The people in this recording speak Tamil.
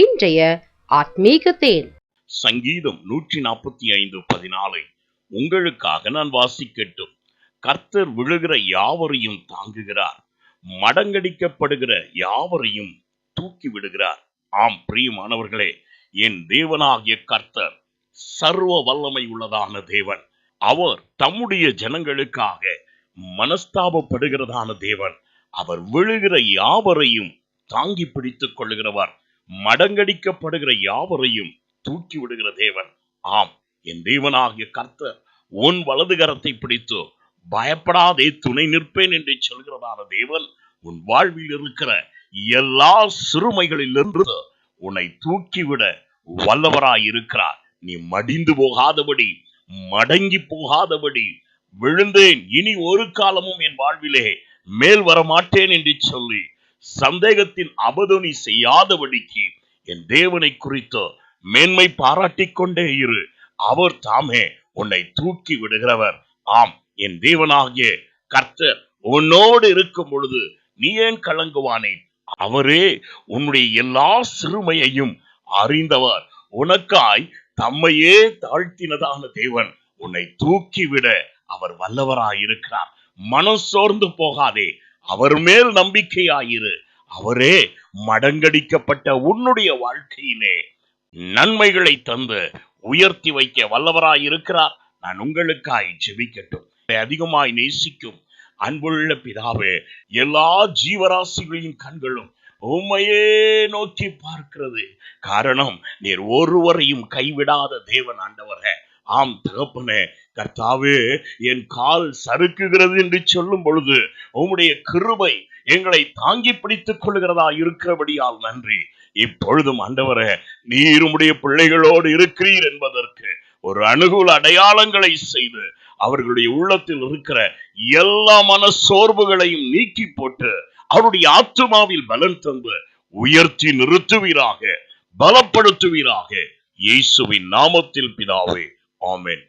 இன்றைய ஆத்மீக தேன். சங்கீதம் 145:14 உங்களுக்காக நான் வாசிக்கட்டும். கர்த்தர் விழுகிற யாவரையும் தாங்குகிறார், மடங்கடிக்கப்படுகிற யாவரையும் தூக்கி விடுகிறார். ஆம் பிரியமானவர்களே, என் தேவனாகிய கர்த்தர் சர்வ வல்லமை உள்ளதான தேவன். அவர் தம்முடைய ஜனங்களுக்காக மனஸ்தாபப்படுகிறதான தேவன். அவர் விழுகிற யாவரையும் தாங்கி பிடித்துக் கொள்ளுகிறவர், மடங்கடிக்கப்படுகிற யாவரையும் தூக்கி விடுகிற தேவன். ஆம், என் தேவனாகிய கர்த்தர் உன் வலது கரத்தை பிடித்து பயப்படாதே துணை நிற்பேன் என்று சொல்கிறதான தேவன் உன் வாழ்வில் இருக்கிற எல்லா சிறுமைகளிலிருந்து உன்னை தூக்கிவிட வல்லவராய் இருக்கிறார். நீ மடிந்து போகாதபடி, மடங்கி போகாதபடி, விழுந்தேன் இனி ஒரு காலமும் என் வாழ்விலே மேல் வர மாட்டேன் என்று சொல்லி சந்தேகத்தின் அபதொனி செய்யாதபடிக்கு என் தேவனை குறித்து மேன்மை பாராட்டிக் கொண்டே இரு. அவர் தாமே உன்னை தூக்கி விடுகிறவர். ஆம், என் தேவனாகிய கர்த்தர் உன்னோடு இருக்கும் பொழுது நீ ஏன் கலங்குவானேன்? அவரே உன்னுடைய எல்லா சிறுமையையும் அறிந்தவர். உனக்காய் தம்மையே தாழ்த்தினதான தேவன் உன்னை தூக்கிவிட அவர் வல்லவராயிருக்கிறார். மனம் சோர்ந்து போகாதே, அவர் மேல் நம்பிக்கையாயிரு. அவரே மடங்கடிக்கப்பட்ட உன்னுடைய வாழ்க்கையிலே நன்மைகளை தந்து உயர்த்தி வைக்க வல்லவராயிருக்கிறார். நான் உங்களுக்காய் ஜெபிக்கட்டும். அதிகமாய் நேசிக்கும் அன்புள்ள பிதாவே, எல்லா ஜீவராசிகளின் கண்களும் உம்மையே நோக்கி பார்க்கிறது. காரணம், நீர் ஒருவரையும் கைவிடாத தேவன் ஆண்டவரே. ஆம் தகப்பனே, கர்த்தாவே, என் கால் சறுக்குகிறது என்று சொல்லும் பொழுது உம்முடைய கிருபை எங்களை தாங்கி பிடித்துக் கொள்கிறதா இருக்கிறபடியால் நன்றி. இப்பொழுதும் ஆண்டவரே, நீர் உம்முடைய பிள்ளைகளோடு இருக்கிறீர் என்பதற்கு ஒரு அனுகூல அடையாளங்களை செய்து அவர்களுடைய உள்ளத்தில் இருக்கிற எல்லா மன சோர்வுகளையும் நீக்கி போட்டு அவருடைய ஆத்துமாவில் பலன் தந்து உயர்த்தி நிறுத்துவீராக, பலப்படுத்துவீராக. இயேசுவின் நாமத்தில் பிதாவே, ஆமென்.